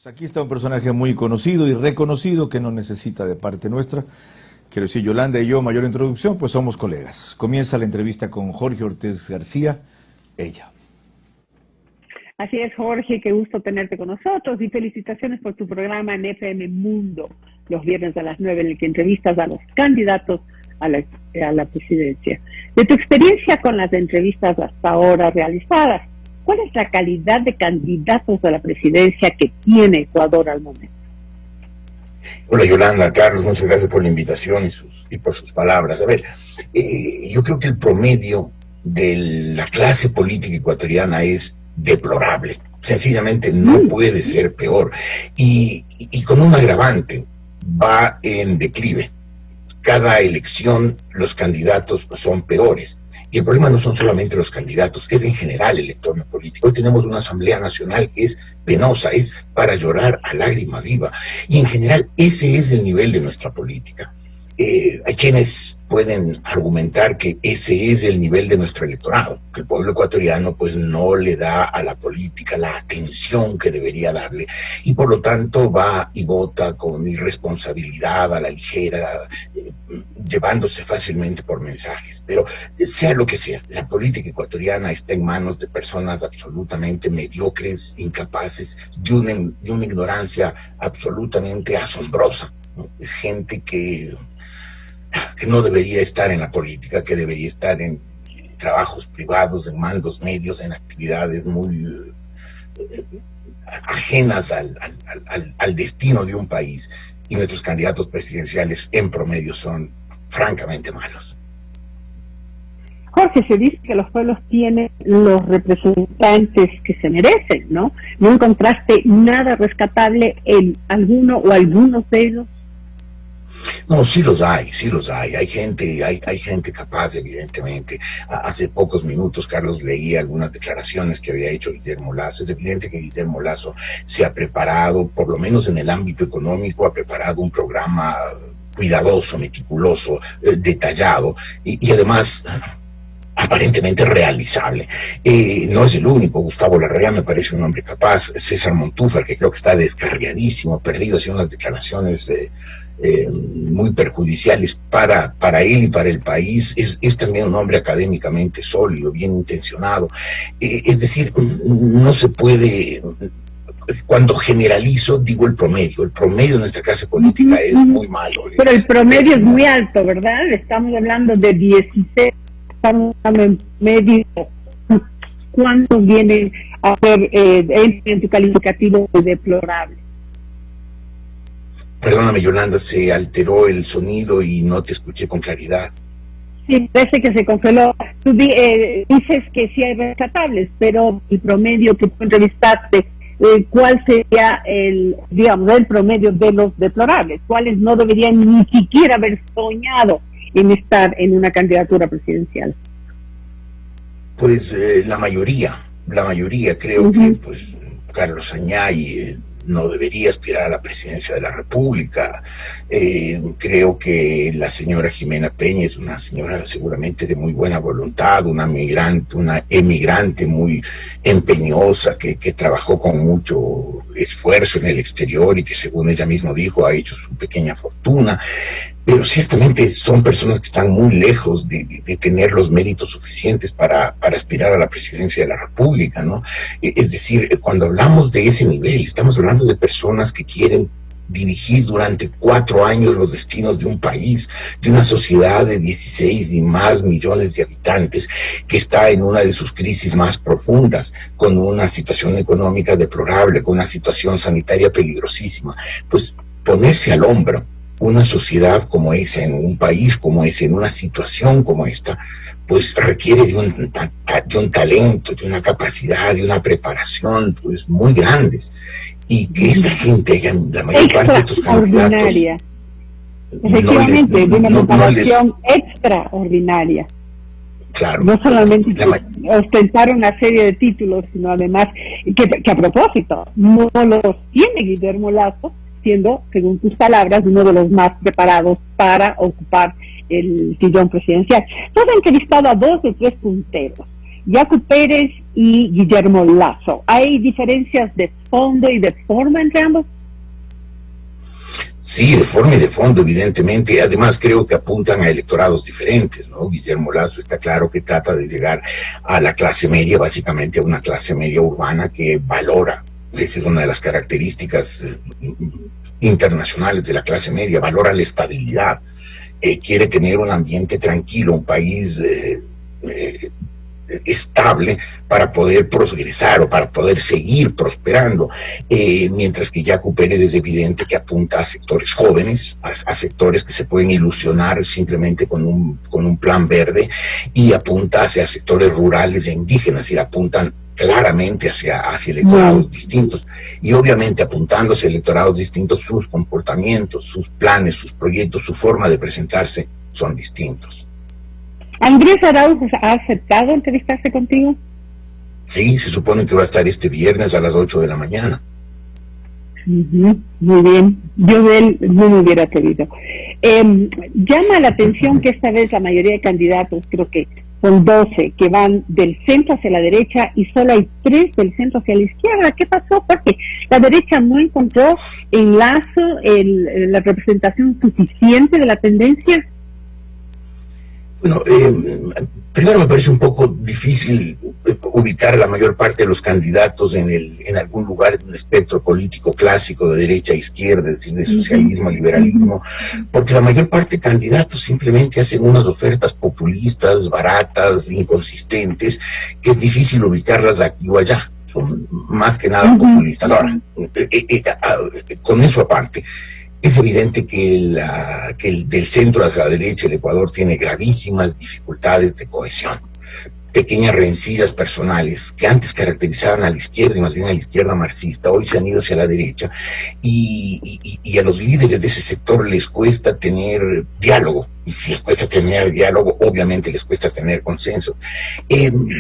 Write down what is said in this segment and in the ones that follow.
Aquí está un personaje muy conocido y reconocido que no necesita de parte nuestra. Quiero decir, Yolanda y yo, mayor introducción, pues somos colegas. Comienza la entrevista con Jorge Ortiz García, ella. Así es, Jorge, qué gusto tenerte con nosotros y felicitaciones por tu programa en FM Mundo, los viernes a las 9, en el que entrevistas a los candidatos a la presidencia. De tu experiencia con las entrevistas hasta ahora realizadas, ¿cuál es la calidad de candidatos a la presidencia que tiene Ecuador al momento? Hola Yolanda, Carlos, muchas gracias por la invitación y por sus palabras. A ver, yo creo que el promedio de la clase política ecuatoriana es deplorable. Sencillamente no puede ser peor. Y con un agravante, va en declive. Cada elección los candidatos son peores. Y el problema no son solamente los candidatos, es en general el entorno político. Hoy tenemos una Asamblea Nacional que es penosa, es para llorar a lágrima viva. Y en general ese es el nivel de nuestra política. Hay quienes pueden argumentar que ese es el nivel de nuestro electorado, que el pueblo ecuatoriano pues no le da a la política la atención que debería darle y por lo tanto va y vota con irresponsabilidad, a la ligera, llevándose fácilmente por mensajes. Pero sea lo que sea, la política ecuatoriana está en manos de personas absolutamente mediocres, incapaces, de una ignorancia absolutamente asombrosa, ¿no? Es gente que no debería estar en la política, que debería estar en trabajos privados, en mandos medios, en actividades muy ajenas al destino de un país. Y nuestros candidatos presidenciales en promedio son francamente malos. Jorge, se dice que los pueblos tienen los representantes que se merecen, ¿no? ¿No encontraste nada rescatable en alguno o algunos de ellos? No, sí los hay. Hay gente capaz, evidentemente. Hace pocos minutos, Carlos, leía algunas declaraciones que había hecho Guillermo Lasso. Es evidente que Guillermo Lasso se ha preparado, por lo menos en el ámbito económico, ha preparado un programa cuidadoso, meticuloso, detallado, y además aparentemente realizable. No es el único. Gustavo Larrea me parece un hombre capaz. César Montúfar, que creo que está descarriadísimo, perdido, haciendo unas declaraciones muy perjudiciales para él y para el país. Es también un hombre académicamente sólido, bien intencionado. Es decir, no se puede... Cuando generalizo, digo el promedio de nuestra clase política es muy malo. Pero el promedio es muy alto, ¿verdad? Estamos hablando de 16, estamos hablando en medio. ¿Cuántos vienen a ser en tu calificativo deplorable? Perdóname, Yolanda, se alteró el sonido y no te escuché con claridad. Sí, parece que se congeló. Tú dices que sí hay rescatables, pero el promedio que tú entrevistaste, ¿cuál sería el promedio de los deplorables? ¿Cuáles no deberían ni siquiera haber soñado en estar en una candidatura presidencial? Pues la mayoría creo que pues Carlos Añay no debería aspirar a la presidencia de la República. Creo que la señora Jimena Peña es una señora seguramente de muy buena voluntad, una emigrante muy empeñosa, que trabajó con mucho esfuerzo en el exterior y que, según ella misma dijo, ha hecho su pequeña fortuna. Pero ciertamente son personas que están muy lejos de tener los méritos suficientes para aspirar a la presidencia de la República, ¿no? Es decir, cuando hablamos de ese nivel, estamos hablando de personas que quieren dirigir durante 4 años los destinos de un país, de una sociedad de 16 y más millones de habitantes, que está en una de sus crisis más profundas, con una situación económica deplorable, con una situación sanitaria peligrosísima. Pues ponerse al hombro una sociedad como esa, en un país como ese, en una situación como esta, pues requiere de un talento, de una capacidad, de una preparación pues muy grandes. Y que esta gente, la mayor parte de estos candidatos, efectivamente, de una preparación extraordinaria. Claro. No solamente ostentar una serie de títulos, sino además que a propósito no los tiene Guillermo Lasso, siendo, según tus palabras, uno de los más preparados para ocupar el sillón presidencial. Tú has entrevistado a 2 de 3 punteros Yacu Pérez y Guillermo Lasso. ¿Hay diferencias de fondo y de forma entre ambos? Sí, de forma y de fondo, evidentemente. Además, creo que apuntan a electorados diferentes, ¿no? Guillermo Lasso está claro que trata de llegar a la clase media, básicamente a una clase media urbana que valora. Esa es una de las características internacionales de la clase media, valora la estabilidad. Quiere tener un ambiente tranquilo, un país estable para poder progresar o para poder seguir prosperando, mientras que Yacu Pérez es evidente que apunta a sectores jóvenes, a sectores que se pueden ilusionar simplemente con un plan verde, y apunta hacia sectores rurales e indígenas, y apuntan claramente hacia electorados distintos, y obviamente apuntando hacia electorados distintos, sus comportamientos, sus planes, sus proyectos, su forma de presentarse son distintos. ¿Andrés Arauz ha aceptado entrevistarse contigo? Sí, se supone que va a estar este viernes a las 8 de la mañana. Muy bien, yo de él no me hubiera pedido. Llama la atención que esta vez la mayoría de candidatos, creo que son 12, que van del centro hacia la derecha y solo hay 3 del centro hacia la izquierda. ¿Qué pasó? Porque la derecha no encontró en Lasso la representación suficiente de la tendencia. Bueno, primero me parece un poco difícil ubicar a la mayor parte de los candidatos en algún lugar de un espectro político clásico de derecha a izquierda, es decir, de socialismo a liberalismo, porque la mayor parte de candidatos simplemente hacen unas ofertas populistas, baratas, inconsistentes, que es difícil ubicarlas aquí o allá. Son más que nada populistas. Ahora, con eso aparte, es evidente que el del centro hacia la derecha, el Ecuador, tiene gravísimas dificultades de cohesión. Pequeñas rencillas personales que antes caracterizaban a la izquierda, y más bien a la izquierda marxista, hoy se han ido hacia la derecha, y a los líderes de ese sector les cuesta tener diálogo, y si les cuesta tener diálogo, obviamente les cuesta tener consenso.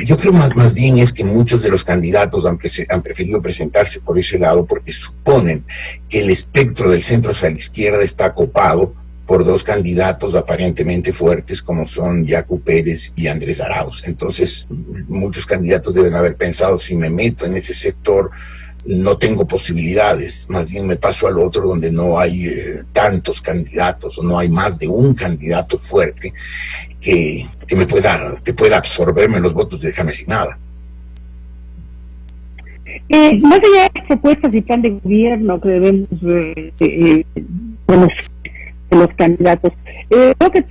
Yo creo más bien es que muchos de los candidatos han preferido presentarse por ese lado porque suponen que el espectro del centro hacia la izquierda está copado por 2 candidatos aparentemente fuertes como son Yacu Pérez y Andrés Arauz. Entonces, muchos candidatos deben haber pensado, si me meto en ese sector, no tengo posibilidades, más bien me paso al otro donde no hay tantos candidatos, o no hay más de un candidato fuerte que pueda absorberme los votos y dejarme sin nada. Más allá de las propuestas y plan de gobierno que debemos conocer de los candidatos, creo que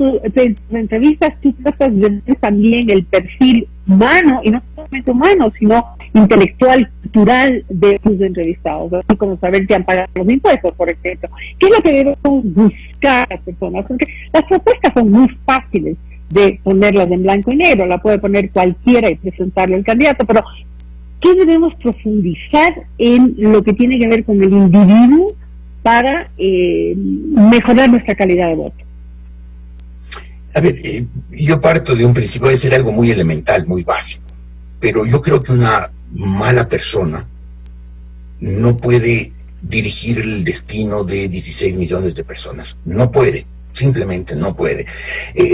en tus entrevistas tú tratas de ver también el perfil humano, y no solamente humano, sino intelectual, cultural de tus entrevistados, así como saber que han pagado los impuestos, por ejemplo. ¿Qué es lo que debemos buscar a las personas? Porque las propuestas son muy fáciles de ponerlas en blanco y negro, la puede poner cualquiera y presentarle al candidato, pero ¿qué debemos profundizar en lo que tiene que ver con el individuo para mejorar nuestra calidad de voto? A ver, yo parto de un principio de ser algo muy elemental, muy básico, pero yo creo que una mala persona no puede dirigir el destino de 16 millones de personas. No puede, simplemente no puede.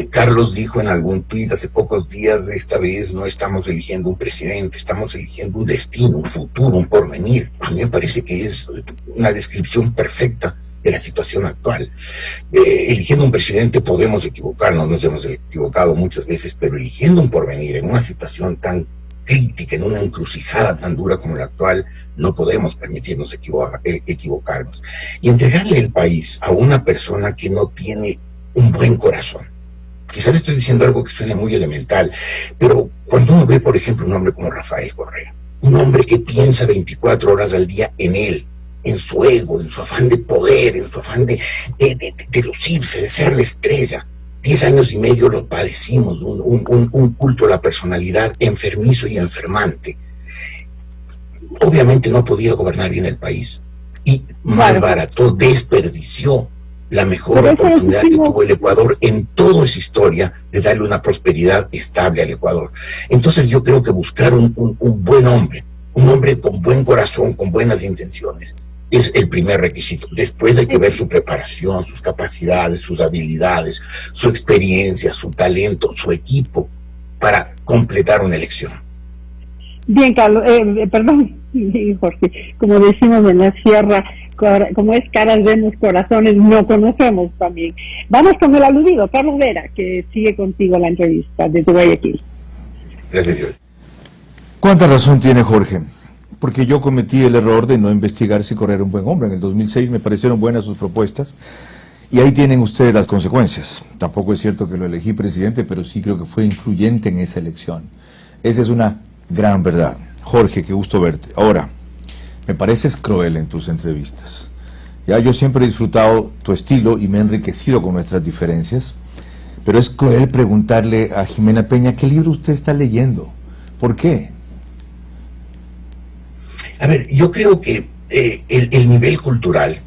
Carlos dijo en algún tuit hace pocos días, esta vez no estamos eligiendo un presidente, estamos eligiendo un destino, un futuro, un porvenir. A mí me parece que es una descripción perfecta de la situación actual. Eligiendo un presidente podemos equivocarnos, nos hemos equivocado muchas veces, pero eligiendo un porvenir en una situación tan crítica, en una encrucijada tan dura como la actual, no podemos permitirnos equivocarnos. Y entregarle el país a una persona que no tiene un buen corazón. Quizás estoy diciendo algo que suene muy elemental, pero cuando uno ve, por ejemplo, un hombre como Rafael Correa, un hombre que piensa 24 horas al día en él, en su ego, en su afán de poder, en su afán de lucirse, de ser la estrella. 10 años y medio lo padecimos, un culto a la personalidad enfermizo y enfermante. Obviamente no podía gobernar bien el país, y malbarató, desperdició la mejor oportunidad que tuvo el Ecuador en toda su historia de darle una prosperidad estable al Ecuador. Entonces yo creo que buscar un buen hombre, un hombre con buen corazón, con buenas intenciones, es el primer requisito. Después hay que ver su preparación, sus capacidades, sus habilidades, su experiencia, su talento, su equipo, para completar una elección. Bien, Carlos, perdón, Jorge, como decimos en la sierra, como es caras vemos, corazones no conocemos también. Vamos con el aludido, Carlos Vera, que sigue contigo la entrevista desde Guayaquil. Gracias, Dios. ¿Cuánta razón tiene Jorge? Porque yo cometí el error de no investigar si Correa era un buen hombre. En el 2006 me parecieron buenas sus propuestas y ahí tienen ustedes las consecuencias. Tampoco es cierto que lo elegí presidente, pero sí creo que fue influyente en esa elección. Esa es una gran verdad. Jorge, qué gusto verte. Ahora, me pareces cruel en tus entrevistas. Ya yo siempre he disfrutado tu estilo y me he enriquecido con nuestras diferencias, pero es cruel preguntarle a Jimena Peña qué libro usted está leyendo. ¿Por qué? A ver, yo creo que el nivel cultural,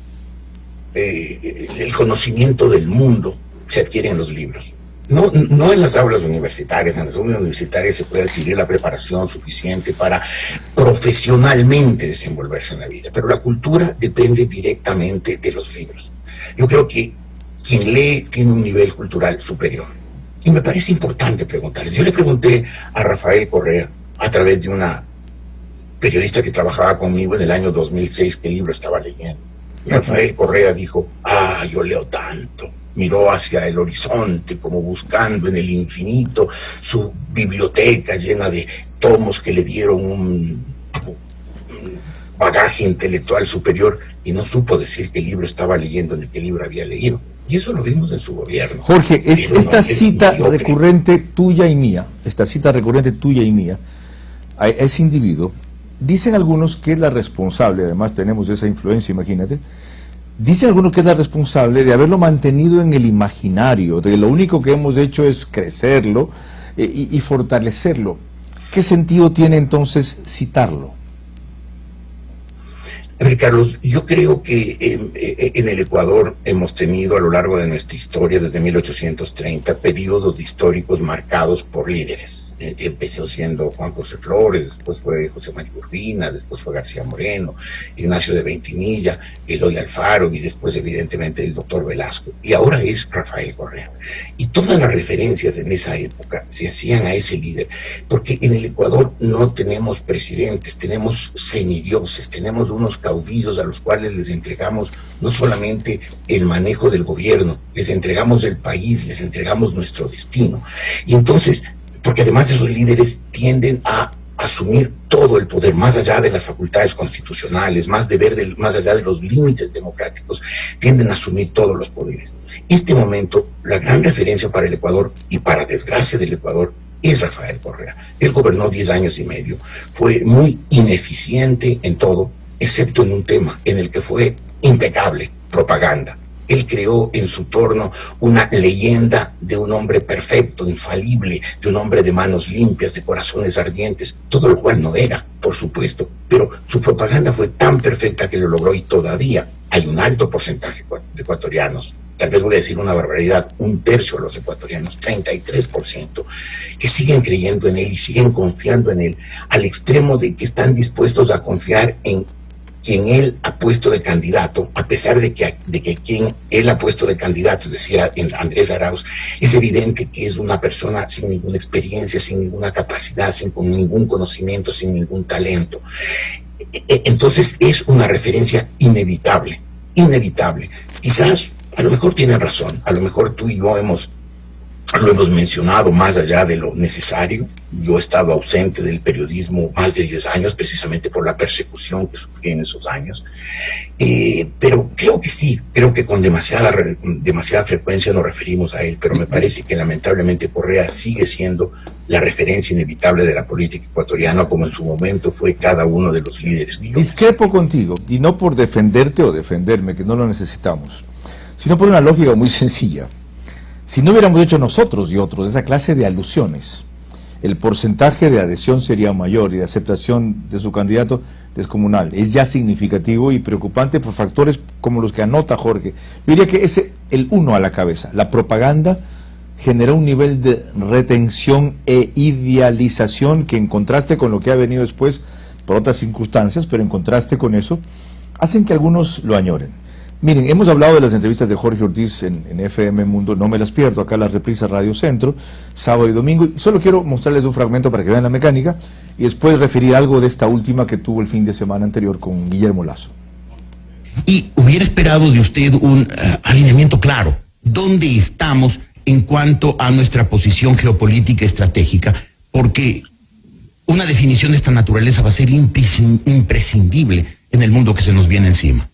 el conocimiento del mundo se adquiere en los libros. No en las aulas universitarias. En las aulas universitarias se puede adquirir la preparación suficiente para profesionalmente desenvolverse en la vida, pero la cultura depende directamente de los libros. Yo creo que quien lee tiene un nivel cultural superior. Y me parece importante preguntarles. Yo le pregunté a Rafael Correa, a través de una periodista que trabajaba conmigo en el año 2006, qué libro estaba leyendo. Rafael Correa dijo, yo leo tanto. Miró hacia el horizonte como buscando en el infinito su biblioteca llena de tomos que le dieron un bagaje intelectual superior y no supo decir qué libro estaba leyendo ni qué libro había leído. Y eso lo vimos en su gobierno. Jorge, esta cita recurrente tuya y mía, a ese individuo, dicen algunos que es la responsable, además tenemos esa influencia, imagínate, dicen algunos que es la responsable de haberlo mantenido en el imaginario, de lo único que hemos hecho es crecerlo y fortalecerlo. ¿Qué sentido tiene entonces citarlo? A ver, Carlos, yo creo que en el Ecuador hemos tenido a lo largo de nuestra historia, desde 1830, periodos históricos marcados por líderes. Empezó siendo Juan José Flores, después fue José María Urbina, después fue García Moreno, Ignacio de Veintimilla, Eloy Alfaro y después evidentemente el doctor Velasco. Y ahora es Rafael Correa. Y todas las referencias en esa época se hacían a ese líder, porque en el Ecuador no tenemos presidentes, tenemos semidioses, tenemos unos caudillos a los cuales les entregamos no solamente el manejo del gobierno, les entregamos el país, les entregamos nuestro destino. Y entonces, porque además esos líderes tienden a asumir todo el poder, más allá de las facultades constitucionales, más allá de los límites democráticos, tienden a asumir todos los poderes. Este momento, la gran referencia para el Ecuador, y para desgracia del Ecuador, es Rafael Correa. Él gobernó 10 años y medio, fue muy ineficiente en todo, excepto en un tema en el que fue impecable: propaganda. Él creó en su torno una leyenda de un hombre perfecto, infalible, de un hombre de manos limpias, de corazones ardientes, todo lo cual no era, por supuesto, pero su propaganda fue tan perfecta que lo logró, y todavía hay un alto porcentaje de ecuatorianos, tal vez voy a decir una barbaridad, 1/3 de los ecuatorianos, 33%, que siguen creyendo en él y siguen confiando en él, al extremo de que están dispuestos a confiar en quien él ha puesto de candidato, a pesar de que quien él ha puesto de candidato, es decir, Andrés Arauz, es evidente que es una persona sin ninguna experiencia, sin ninguna capacidad, sin ningún conocimiento, sin ningún talento. Entonces es una referencia inevitable. Quizás, a lo mejor tienen razón, a lo mejor tú y yo lo hemos mencionado más allá de lo necesario. Yo he estado ausente del periodismo más de 10 años, precisamente por la persecución que sufrí en esos años. Pero creo que sí, creo que con demasiada frecuencia nos referimos a él, pero me parece que lamentablemente Correa sigue siendo la referencia inevitable de la política ecuatoriana, como en su momento fue cada uno de los líderes. Discrepo contigo, y no por defenderte o defenderme, que no lo necesitamos, sino por una lógica muy sencilla. Si no hubiéramos hecho nosotros y otros esa clase de alusiones, el porcentaje de adhesión sería mayor y de aceptación de su candidato descomunal. Es ya significativo y preocupante por factores como los que anota Jorge. Yo diría que el uno a la cabeza. La propaganda generó un nivel de retención e idealización que, en contraste con lo que ha venido después por otras circunstancias, pero en contraste con eso, hacen que algunos lo añoren. Miren, hemos hablado de las entrevistas de Jorge Ortiz en FM Mundo, no me las pierdo, acá las reprisas Radio Centro, sábado y domingo, y solo quiero mostrarles un fragmento para que vean la mecánica, y después referir algo de esta última que tuvo el fin de semana anterior con Guillermo Lasso. Y hubiera esperado de usted un alineamiento claro. ¿Dónde estamos en cuanto a nuestra posición geopolítica estratégica? Porque una definición de esta naturaleza va a ser imprescindible en el mundo que se nos viene encima.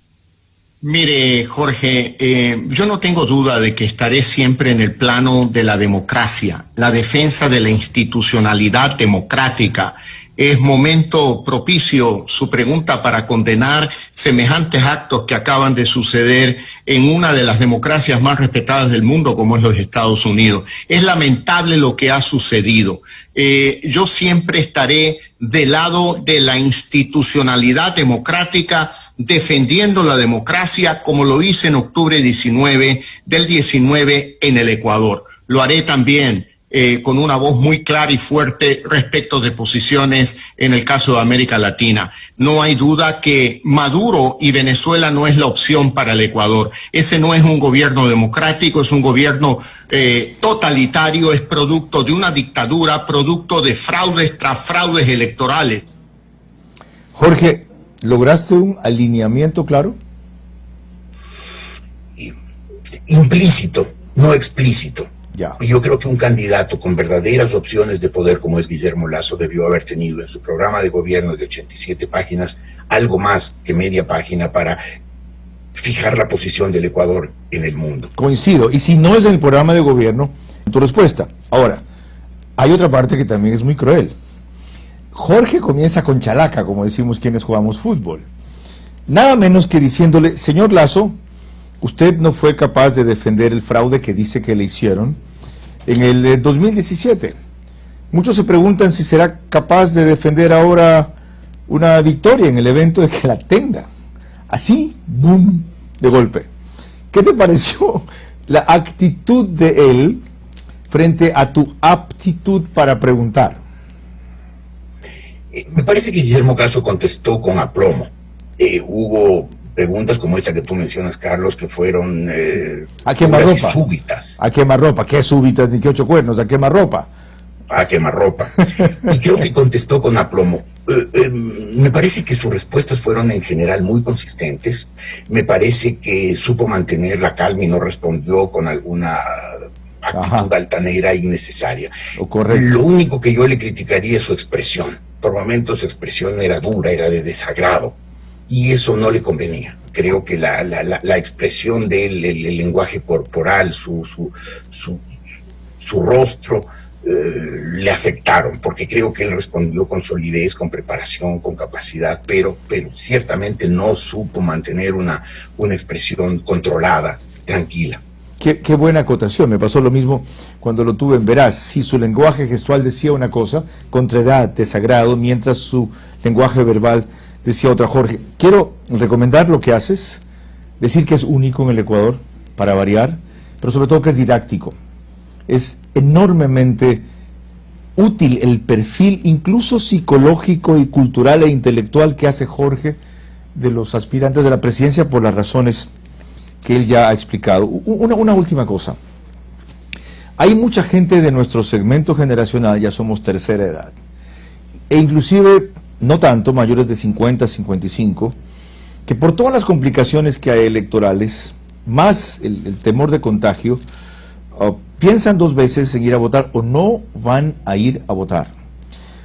Mire, Jorge, yo no tengo duda de que estaré siempre en el plano de la democracia, la defensa de la institucionalidad democrática. Es momento propicio su pregunta para condenar semejantes actos que acaban de suceder en una de las democracias más respetadas del mundo, como es los Estados Unidos. Es lamentable lo que ha sucedido. Yo siempre estaré del lado de la institucionalidad democrática, defendiendo la democracia, como lo hice en octubre 19 del 19 en el Ecuador. Lo haré también con una voz muy clara y fuerte respecto de posiciones en el caso de América Latina. No hay duda que Maduro y Venezuela no es la opción para el Ecuador. Ese no es un gobierno democrático, es un gobierno totalitario, es producto de una dictadura, producto de fraudes tras fraudes electorales. Jorge, ¿lograste un alineamiento claro? Implícito, no explícito. Ya. Y yo creo que un candidato con verdaderas opciones de poder como es Guillermo Lasso debió haber tenido en su programa de gobierno de 87 páginas algo más que media página para fijar la posición del Ecuador en el mundo. Coincido, y si no es en el programa de gobierno, tu respuesta. Ahora, hay otra parte que también es muy cruel. Jorge comienza con chalaca, como decimos quienes jugamos fútbol. Nada menos que diciéndole, señor Lasso, usted no fue capaz de defender el fraude que dice que le hicieron en el 2017. Muchos se preguntan si será capaz de defender ahora una victoria en el evento de que la tenga. Así, boom, de golpe. ¿Qué te pareció la actitud de él frente a tu aptitud para preguntar? Me parece que Guillermo Lasso contestó con aplomo. Hubo preguntas como esta que tú mencionas, Carlos, que fueron a quemarropa, súbitas. A quemarropa, ¿qué súbitas ni qué ocho cuernos? A quemarropa. A quemarropa. Y creo que contestó con aplomo. Me parece que sus respuestas fueron en general muy consistentes. Me parece que supo mantener la calma y no respondió con alguna actitud altanera innecesaria. Correcto. Lo único que yo le criticaría es su expresión. Por momentos su expresión era dura, era de desagrado. Y eso no le convenía. Creo que la expresión de él, el lenguaje corporal, su rostro, le afectaron, porque creo que él respondió con solidez, con preparación, con capacidad, pero ciertamente no supo mantener una expresión controlada, tranquila. Qué buena acotación, me pasó lo mismo cuando lo tuve en Veraz. Si su lenguaje gestual decía una cosa, contrariedad, desagrado, mientras su lenguaje verbal decía otra. Jorge, quiero recomendar lo que haces, decir que es único en el Ecuador, para variar, pero sobre todo que es didáctico. Es enormemente útil el perfil, incluso psicológico y cultural e intelectual que hace Jorge de los aspirantes de la presidencia por las razones que él ya ha explicado. Una última cosa. Hay mucha gente de nuestro segmento generacional, ya somos tercera edad, e inclusive no tanto, mayores de 50, 55, que por todas las complicaciones que hay electorales, más el temor de contagio, piensan dos veces en ir a votar o no van a ir a votar.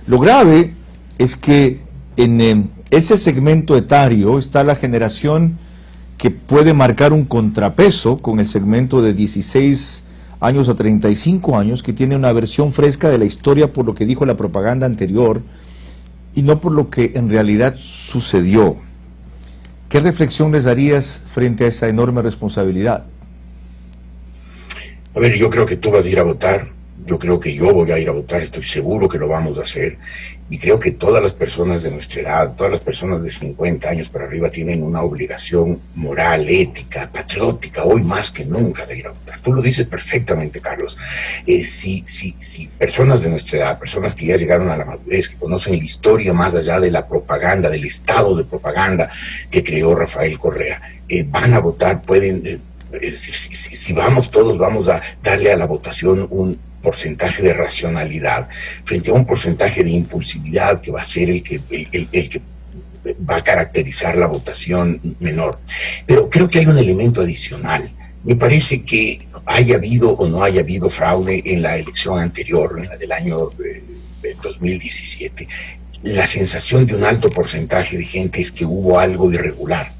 Lo grave es que en ese segmento etario está la generación que puede marcar un contrapeso con el segmento de 16 años a 35 años, que tiene una versión fresca de la historia por lo que dijo la propaganda anterior y no por lo que en realidad sucedió. ¿Qué reflexión les darías frente a esa enorme responsabilidad? A ver, yo creo que tú vas a ir a votar, Yo creo que yo voy a ir a votar, estoy seguro que lo vamos a hacer, y creo que todas las personas de nuestra edad, todas las personas de 50 años para arriba tienen una obligación moral, ética, patriótica, hoy más que nunca de ir a votar. Tú lo dices perfectamente, Carlos. Si personas de nuestra edad, personas que ya llegaron a la madurez, que conocen la historia más allá de la propaganda, del estado de propaganda que creó Rafael Correa, van a votar, pueden... si vamos todos, vamos a darle a la votación un porcentaje de racionalidad frente a un porcentaje de impulsividad que va a ser el que va a caracterizar la votación menor. Pero creo que hay un elemento adicional. Me parece que haya habido o no haya habido fraude en la elección anterior, en la del año 2017. La sensación de un alto porcentaje de gente es que hubo algo irregular.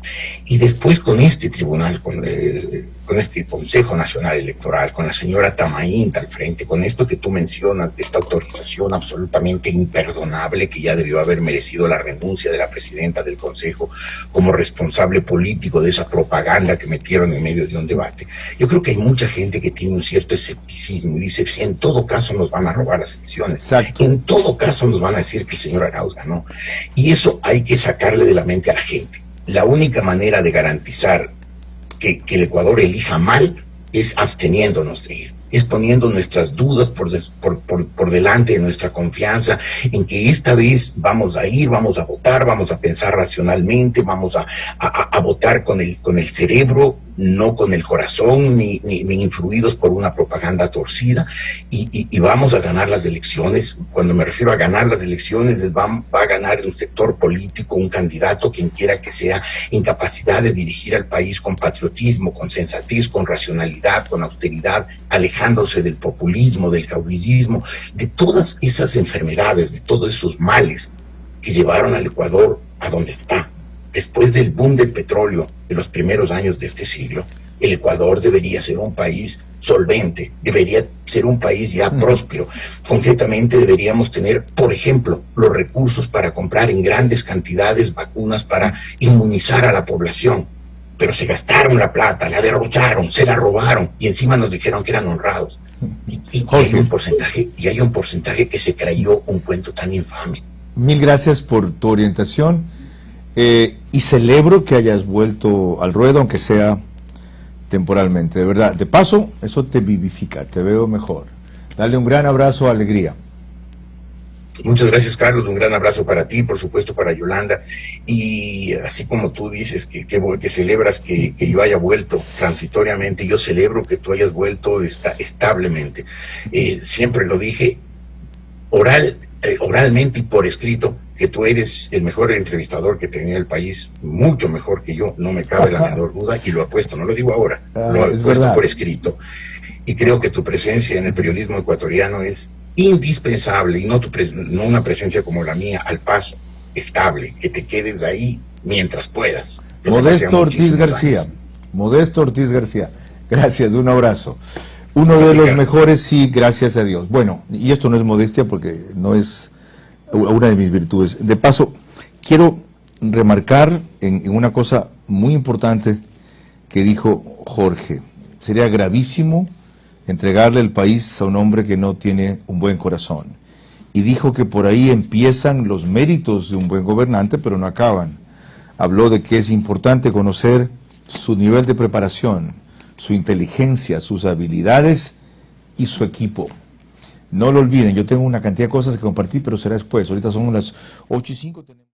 Y después con este tribunal, con este Consejo Nacional Electoral, con la señora Tamainta al frente, con esto que tú mencionas, de esta autorización absolutamente imperdonable que ya debió haber merecido la renuncia de la presidenta del Consejo como responsable político de esa propaganda que metieron en medio de un debate. Yo creo que hay mucha gente que tiene un cierto escepticismo y dice, si en todo caso nos van a robar las elecciones, Exacto. en todo caso nos van a decir que el señor Arauz ganó. Y eso hay que sacarle de la mente a la gente. La única manera de garantizar que el Ecuador elija mal es absteniéndonos de ir, es poniendo nuestras dudas por delante de nuestra confianza en que esta vez vamos a ir, vamos a votar, vamos a pensar racionalmente, vamos a votar con el cerebro, no con el corazón, ni influidos por una propaganda torcida, y vamos a ganar las elecciones. Cuando me refiero a ganar las elecciones, va a ganar un sector político, un candidato, quien quiera que sea, en capacidad de dirigir al país con patriotismo, con sensatez, con racionalidad, con austeridad, alejándose del populismo, del caudillismo, de todas esas enfermedades, de todos esos males que llevaron al Ecuador a donde está. Después del boom del petróleo de los primeros años de este siglo, el Ecuador debería ser un país solvente, debería ser un país ya próspero. Concretamente deberíamos tener, por ejemplo, los recursos para comprar en grandes cantidades vacunas para inmunizar a la población. Pero se gastaron la plata, la derrocharon, se la robaron y encima nos dijeron que eran honrados. Y hay un porcentaje que se creyó un cuento tan infame. Mil gracias por tu orientación. Y celebro que hayas vuelto al ruedo, aunque sea temporalmente, de verdad. De paso, eso te vivifica, te veo mejor. Dale un gran abrazo, alegría. Muchas gracias, Carlos, un gran abrazo para ti, por supuesto para Yolanda, y así como tú dices que celebras que yo haya vuelto transitoriamente, yo celebro que tú hayas vuelto establemente. Siempre lo dije oralmente y por escrito, que tú eres el mejor entrevistador que tenía el país, mucho mejor que yo, no me cabe la menor duda, y lo apuesto, no lo digo ahora, lo apuesto por escrito, y creo que tu presencia en el periodismo ecuatoriano es indispensable, y no una presencia como la mía, al paso, estable, que te quedes ahí mientras puedas. Modesto Ortiz García, gracias, un abrazo. Uno de los mejores, sí, gracias a Dios. Bueno, y esto no es modestia porque no es una de mis virtudes. De paso, quiero remarcar en una cosa muy importante que dijo Jorge. Sería gravísimo entregarle el país a un hombre que no tiene un buen corazón. Y dijo que por ahí empiezan los méritos de un buen gobernante, pero no acaban. Habló de que es importante conocer su nivel de preparación, su inteligencia, sus habilidades y su equipo. No lo olviden, yo tengo una cantidad de cosas que compartir, pero será después. Ahorita son las 8:05.